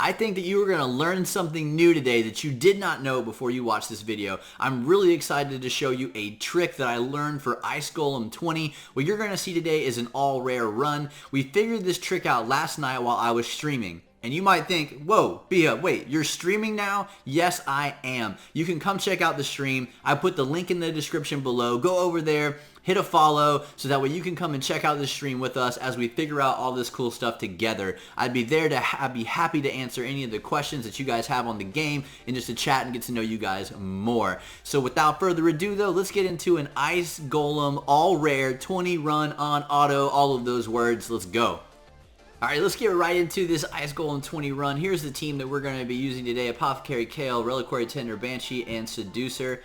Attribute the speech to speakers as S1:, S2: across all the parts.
S1: I think that you are going to learn something new today that you did not know before you watched this video. I'm really excited to show you a trick that I learned for Ice Golem 20. What you're going to see today is an all rare run. We figured this trick out last night while I was streaming. And you might think, whoa, Bia, wait, you're streaming now? Yes, I am. You can come check out the stream. I put the link in the description below. Go over there, hit a follow, so that way you can come and check out the stream with us as we figure out all this cool stuff together. I'd be there to be happy to answer any of the questions that you guys have on the game and just to chat and get to know you guys more. So without further ado, though, let's get into an Ice Golem all rare 20 run on auto, all of those words. Let's go. Alright, let's get right into this Ice Golem 20 run. Here's the team that we're going to be using today. Apothecary, Kael, Reliquary Tender, Banshee, and Seducer.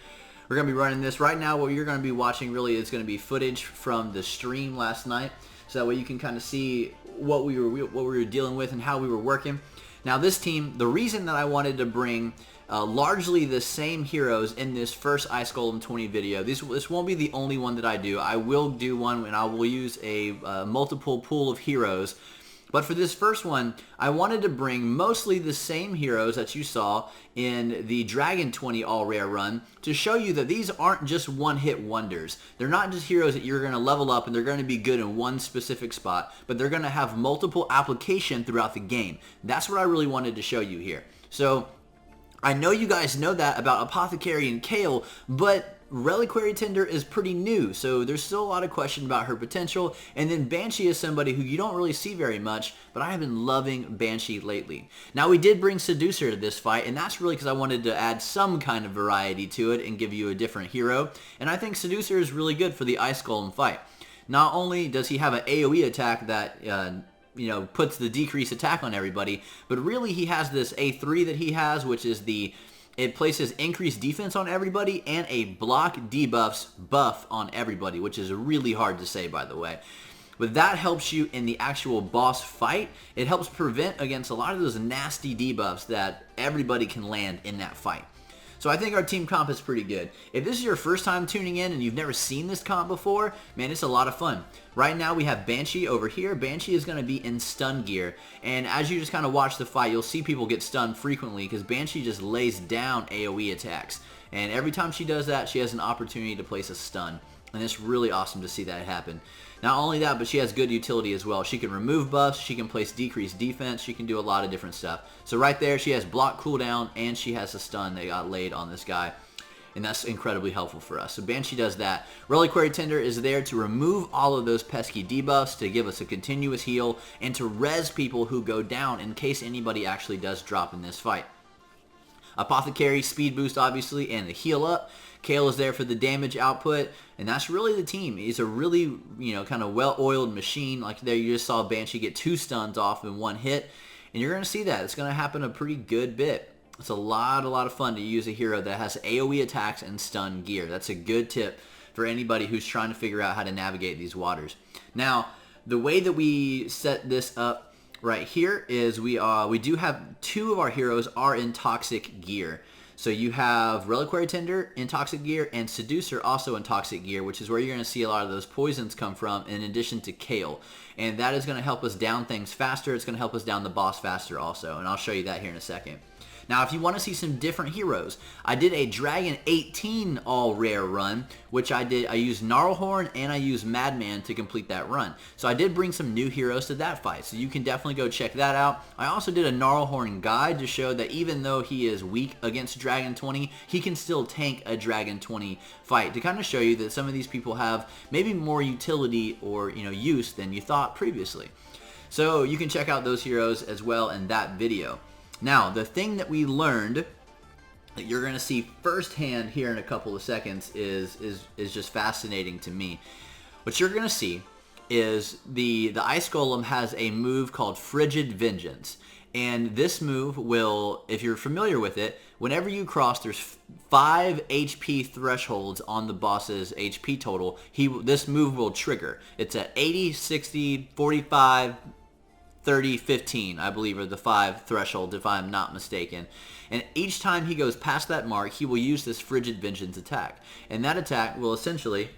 S1: We're going to be running this. Right now, what you're going to be watching really is going to be footage from the stream last night. So that way you can kind of see what we were dealing with and how we were working. Now this team, the reason that I wanted to bring largely the same heroes in this first Ice Golem 20 video. This won't be the only one that I do. I will do one and I will use a multiple pool of heroes. But for this first one, I wanted to bring mostly the same heroes that you saw in the Dragon 20 All Rare run to show you that these aren't just one-hit wonders. They're not just heroes that you're going to level up and they're going to be good in one specific spot, but they're going to have multiple application throughout the game. That's what I really wanted to show you here. So I know you guys know that about Apothecary and Kael, but Reliquary Tender is pretty new, so there's still a lot of question about her potential. And then Banshee is somebody who you don't really see very much, but I have been loving Banshee lately. Now we did bring Seducer to this fight, and that's really because I wanted to add some kind of variety to it and give you a different hero. And I think Seducer is really good for the Ice Golem fight. Not only does he have an AoE attack that puts the decreased attack on everybody, but really he has this A3 that he has, which is it places increased defense on everybody and a block debuffs buff on everybody, which is really hard to say, by the way. But that helps you in the actual boss fight. It helps prevent against a lot of those nasty debuffs that everybody can land in that fight. So I think our team comp is pretty good. If this is your first time tuning in and you've never seen this comp before, man, it's a lot of fun. Right now we have Banshee over here. Banshee is going to be in stun gear. And as you just kind of watch the fight, you'll see people get stunned frequently because Banshee just lays down AoE attacks. And every time she does that, she has an opportunity to place a stun. And it's really awesome to see that happen. Not only that, but she has good utility as well. She can remove buffs, she can place decreased defense, she can do a lot of different stuff. So right there, she has block cooldown, and she has a stun that got laid on this guy. And that's incredibly helpful for us. So Banshee does that. Reliquary Tender is there to remove all of those pesky debuffs, to give us a continuous heal, and to res people who go down in case anybody actually does drop in this fight. Apothecary, speed boost obviously, and the heal up. Kael is there for the damage output, and that's really the team. He's a really, kind of well-oiled machine. Like there you just saw Banshee get 2 stuns off in 1 hit, and you're going to see that. It's going to happen a pretty good bit. It's a lot of fun to use a hero that has AoE attacks and stun gear. That's a good tip for anybody who's trying to figure out how to navigate these waters. Now, the way that we set this up right here is we do have 2 of our heroes are in toxic gear. So you have Reliquary Tender in toxic gear and Seducer also in toxic gear, which is where you're going to see a lot of those poisons come from in addition to Kael. And that is going to help us down things faster. It's going to help us down the boss faster also, and I'll show you that here in a second. Now, if you want to see some different heroes, I did a Dragon 18 all rare run, which I used Gnarlhorn and I used Madman to complete that run. So I did bring some new heroes to that fight, so you can definitely go check that out. I also did a Gnarlhorn guide to show that even though he is weak against Dragon 20, he can still tank a Dragon 20 fight, to kind of show you that some of these people have maybe more utility or use than you thought previously. So you can check out those heroes as well in that video. Now, the thing that we learned that you're going to see firsthand here in a couple of seconds is just fascinating to me. What you're going to see is the Ice Golem has a move called Frigid Vengeance. And this move will, if you're familiar with it, whenever you cross, there's 5 HP thresholds on the boss's HP total. This move will trigger. It's at 80, 60, 45... 30, 15, I believe, are the 5 thresholds, if I'm not mistaken. And each time he goes past that mark, he will use this Frigid Vengeance attack. And that attack will essentially,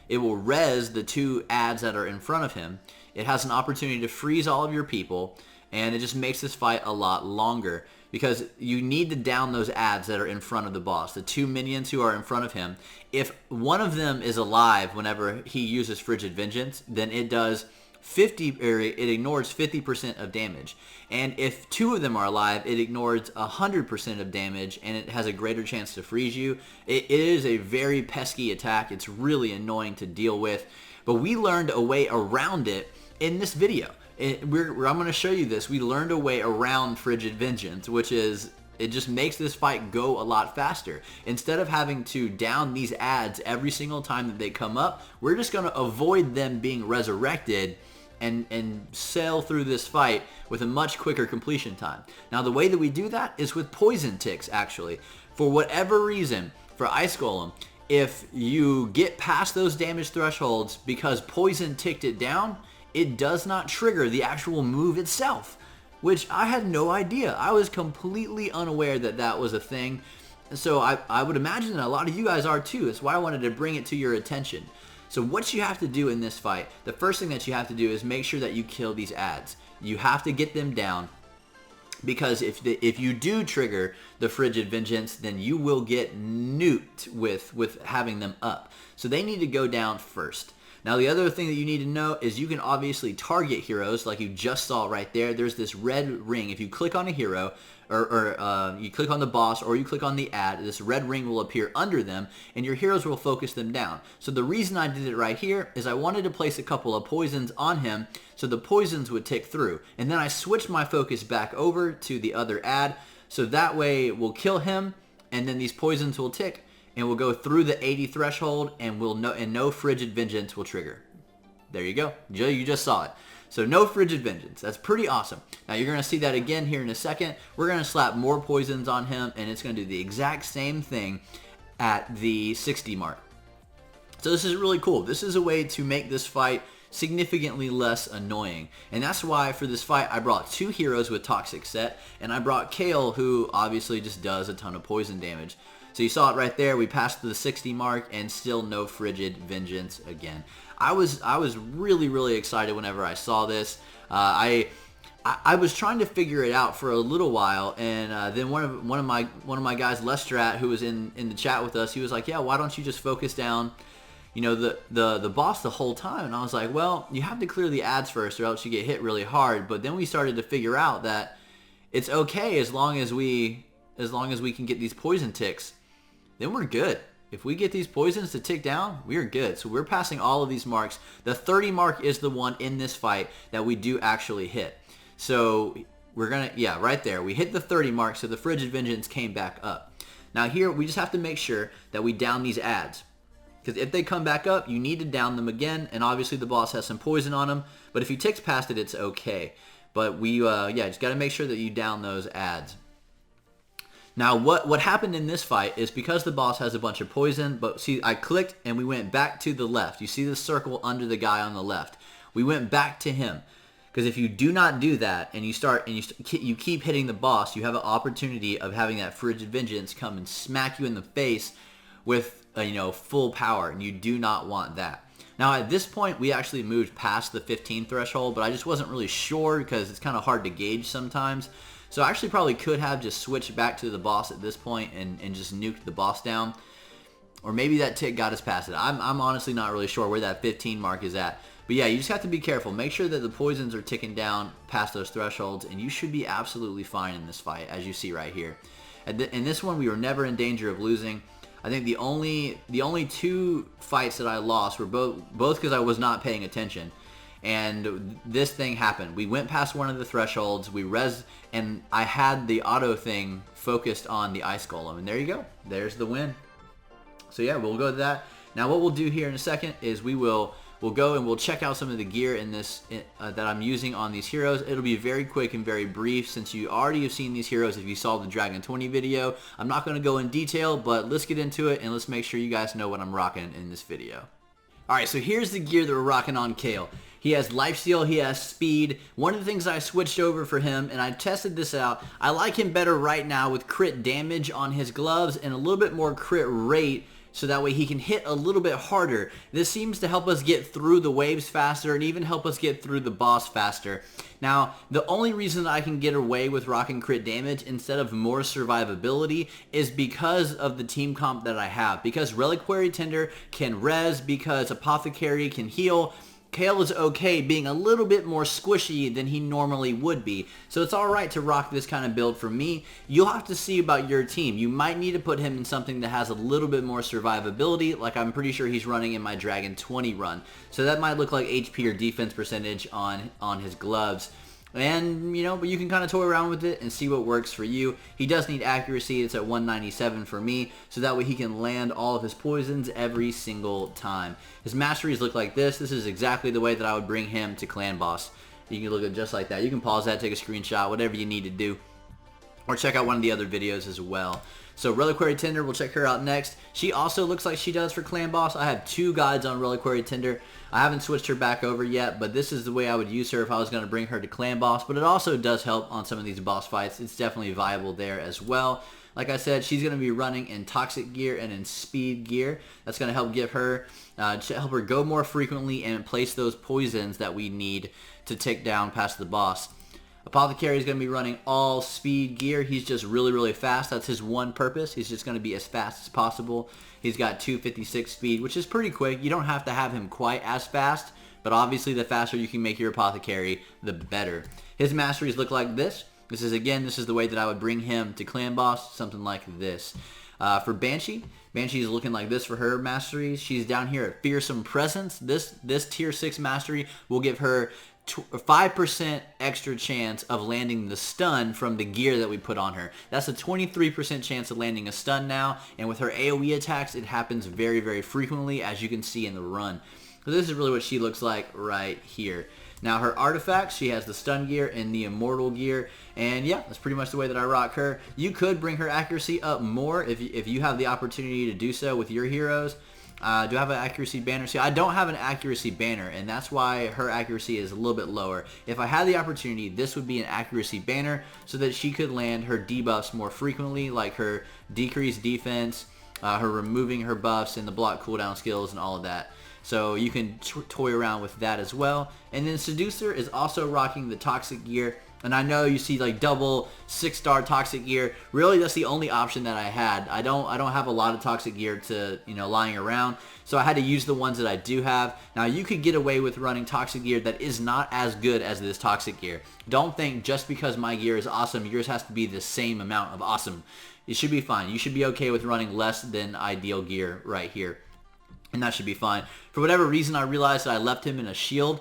S1: it will res the 2 adds that are in front of him. It has an opportunity to freeze all of your people, and it just makes this fight a lot longer because you need to down those ads that are in front of the boss, the 2 minions who are in front of him. If one of them is alive whenever he uses Frigid Vengeance, then it does 50, or it ignores 50% of damage. And if 2 of them are alive, it ignores 100% of damage, and it has a greater chance to freeze you. It is a very pesky attack. It's really annoying to deal with, but we learned a way around it in this video. I'm going to show you this. We learned a way around Frigid Vengeance, which is, it just makes this fight go a lot faster. Instead of having to down these ads every single time that they come up, we're just going to avoid them being resurrected and sail through this fight with a much quicker completion time. Now, the way that we do that is with poison ticks, actually. For whatever reason, for Ice Golem, if you get past those damage thresholds because poison ticked it down, it does not trigger the actual move itself, which I had no idea. I was completely unaware that that was a thing. So I would imagine that a lot of you guys are too. That's why I wanted to bring it to your attention. So what you have to do in this fight, the first thing that you have to do is make sure that you kill these ads. You have to get them down, because if you do trigger the Frigid Vengeance, then you will get nuked with having them up. So they need to go down first. Now, the other thing that you need to know is you can obviously target heroes like you just saw right there. There's this red ring. If you click on a hero, or you click on the boss, or you click on the ad, this red ring will appear under them, and your heroes will focus them down. So the reason I did it right here is I wanted to place a couple of poisons on him so the poisons would tick through. And then I switched my focus back over to the other ad, so that way we'll kill him, and then these poisons will tick, and we'll go through the 80 threshold, and no Frigid Vengeance will trigger. There you go. You just saw it. So no Frigid Vengeance. That's pretty awesome. Now you're going to see that again here in a second. We're going to slap more poisons on him, and it's going to do the exact same thing at the 60 mark. So this is really cool. This is a way to make this fight significantly less annoying. And that's why for this fight I brought 2 heroes with Toxic Set, and I brought Kael, who obviously just does a ton of poison damage. So you saw it right there. We passed the 60 mark and still no Frigid Vengeance again. I was really excited whenever I saw this. I was trying to figure it out for a little while, and then one of my guys, Lestrat, who was in the chat with us, he was like, "Yeah, why don't you just focus down, you know, the boss the whole time?" And I was like, "Well, you have to clear the ads first, or else you get hit really hard." But then we started to figure out that it's okay as long as we can get these poison ticks. Then we're good. If we get these poisons to tick down, we're good. So we're passing all of these marks. The 30 mark is the one in this fight that we do actually hit. So we're gonna, yeah, right there. We hit the 30 mark, so the Frigid Vengeance came back up. Now here, we just have to make sure that we down these ads. Because if they come back up, you need to down them again, and obviously the boss has some poison on him. But if he ticks past it, it's okay. But we, yeah, just got to make sure that you down those ads. Now, what happened in this fight is because the boss has a bunch of poison, but see, I clicked and we went back to the left. You see the circle under the guy on the left. We went back to him. Because if you do not do that and you keep hitting the boss, you have an opportunity of having that Frigid Vengeance come and smack you in the face with full power, and you do not want that. Now, at this point, we actually moved past the 15 threshold, but I just wasn't really sure because it's kind of hard to gauge sometimes. So I actually probably could have just switched back to the boss at this point and just nuked the boss down. Or maybe that tick got us past it. I'm honestly not really sure where that 15 mark is at. But yeah, you just have to be careful. Make sure that the poisons are ticking down past those thresholds, and you should be absolutely fine in this fight, as you see right here. In this one, we were never in danger of losing. I think the only 2 fights that I lost were both because I was not paying attention. And this thing happened. We went past one of the thresholds, we res, and I had the auto thing focused on the Ice Golem. And there you go. There's the win. So yeah, we'll go to that. Now what we'll do here in a second is we'll go and we'll check out some of the gear in this that I'm using on these heroes. It'll be very quick and very brief since you already have seen these heroes if you saw the Dragon 20 video. I'm not going to go in detail, but let's get into it and let's make sure you guys know what I'm rocking in this video. Alright, so here's the gear that we're rocking on Kael. He has lifesteal, he has speed. One of the things I switched over for him, and I tested this out, I like him better right now with crit damage on his gloves and a little bit more crit rate so that way he can hit a little bit harder. This seems to help us get through the waves faster and even help us get through the boss faster. Now, the only reason that I can get away with rocking crit damage instead of more survivability is because of the team comp that I have. Because Reliquary Tender can res, because Apothecary can heal, Kael is okay being a little bit more squishy than he normally would be. So it's alright to rock this kind of build for me. You'll have to see about your team. You might need to put him in something that has a little bit more survivability, like I'm pretty sure he's running in my Dragon 20 run. So that might look like HP or defense percentage on his gloves. And, you know, but you can kind of toy around with it and see what works for you. He does need accuracy. It's at 197 for me, so that way he can land all of his poisons every single time. His masteries look like this. This is exactly the way that I would bring him to Clan Boss. You can look at it just like that. You can pause that, take a screenshot, whatever you need to do. Or check out one of the other videos as well. So Reliquary Tender, we'll check her out next. She also looks like she does for Clan Boss. I have 2 guides on Reliquary Tender. I haven't switched her back over yet, but this is the way I would use her if I was going to bring her to Clan Boss. But it also does help on some of these boss fights. It's definitely viable there as well. Like I said, she's going to be running in Toxic gear and in Speed gear. That's going to help give her, help her go more frequently and place those poisons that we need to take down past the boss. Apothecary is going to be running all speed gear. He's just really, really fast. That's his one purpose. He's just going to be as fast as possible. He's got 256 speed, which is pretty quick. You don't have to have him quite as fast, but obviously the faster you can make your Apothecary, the better. His masteries look like this. This is the way that I would bring him to Clan Boss, something like this. For Banshee, Banshee is looking like this for her masteries. She's down here at Fearsome Presence. This tier 6 mastery will give her 5% extra chance of landing the stun from the gear that we put on her. That's a 23% chance of landing a stun now, and with her AoE attacks, it happens very, very frequently, as you can see in the run. So this is really what she looks like right here. Now her artifacts, she has the stun gear and the immortal gear, and yeah, that's pretty much the way that I rock her. You could bring her accuracy up more if you have the opportunity to do so with your heroes. Do I have an accuracy banner? See, I don't have an accuracy banner, and that's why her accuracy is a little bit lower. If I had the opportunity, this would be an accuracy banner so that she could land her debuffs more frequently, like her decreased defense, her removing her buffs, and the block cooldown skills and all of that. So you can toy around with that as well. And then Seducer is also rocking the Toxic gear. And I know you see like double 6-star Toxic gear. Really, that's the only option that I had. I don't have a lot of Toxic gear to, you know, lying around. So I had to use the ones that I do have. Now you could get away with running Toxic gear that is not as good as this Toxic gear. Don't think just because my gear is awesome, yours has to be the same amount of awesome. It should be fine. You should be okay with running less than ideal gear right here. And that should be fine. For whatever reason, I realized that I left him in a shield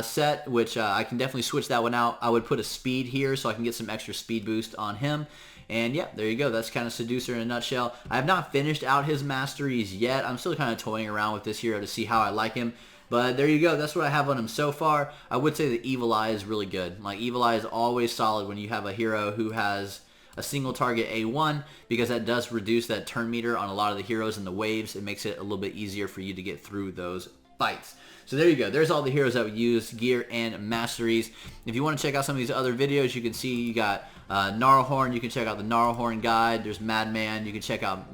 S1: set, which I can definitely switch that one out. I would put a speed here so I can get some extra speed boost on him. And yeah, there you go. That's kind of Seducer in a nutshell. I have not finished out his masteries yet. I'm still kind of toying around with this hero to see how I like him. But there you go. That's what I have on him so far. I would say the Evil Eye is really good. Like, Evil Eye is always solid when you have a hero who has a single target A1, because that does reduce that turn meter on a lot of the heroes in the waves. It makes it a little bit easier for you to get through those fights. So there you go. There's all the heroes that we use, gear and masteries. If you want to check out some of these other videos, you can see you got Gnarlhorn. You can check out the Gnarlhorn guide. There's Madman. You can check out,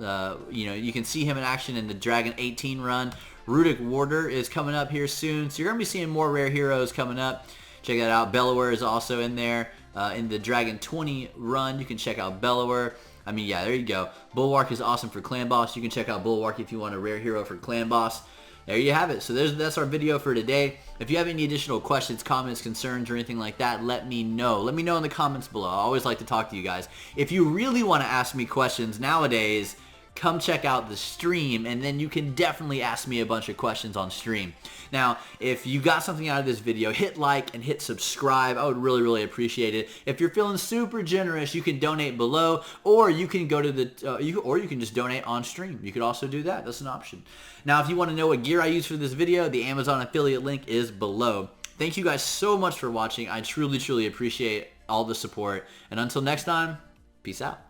S1: you can see him in action in the Dragon 18 run. Rudic Warder is coming up here soon. So you're going to be seeing more rare heroes coming up. Check that out. Bellower is also in there. In the Dragon 20 run, you can check out Bellower. I mean, yeah, there you go. Bulwark is awesome for Clan Boss. You can check out Bulwark if you want a rare hero for Clan Boss. There you have it. So that's our video for today. If you have any additional questions, comments, concerns, or anything like that, let me know. Let me know in the comments below. I always like to talk to you guys. If you really want to ask me questions nowadays, come check out the stream, and then you can definitely ask me a bunch of questions on stream. Now, if you got something out of this video, hit like and hit subscribe. I would really, really appreciate it. If you're feeling super generous, you can donate below, or you can go to the, or you can just donate on stream. You could also do that. That's an option. Now, if you want to know what gear I use for this video, the Amazon affiliate link is below. Thank you guys so much for watching. I truly, truly appreciate all the support. And until next time, peace out.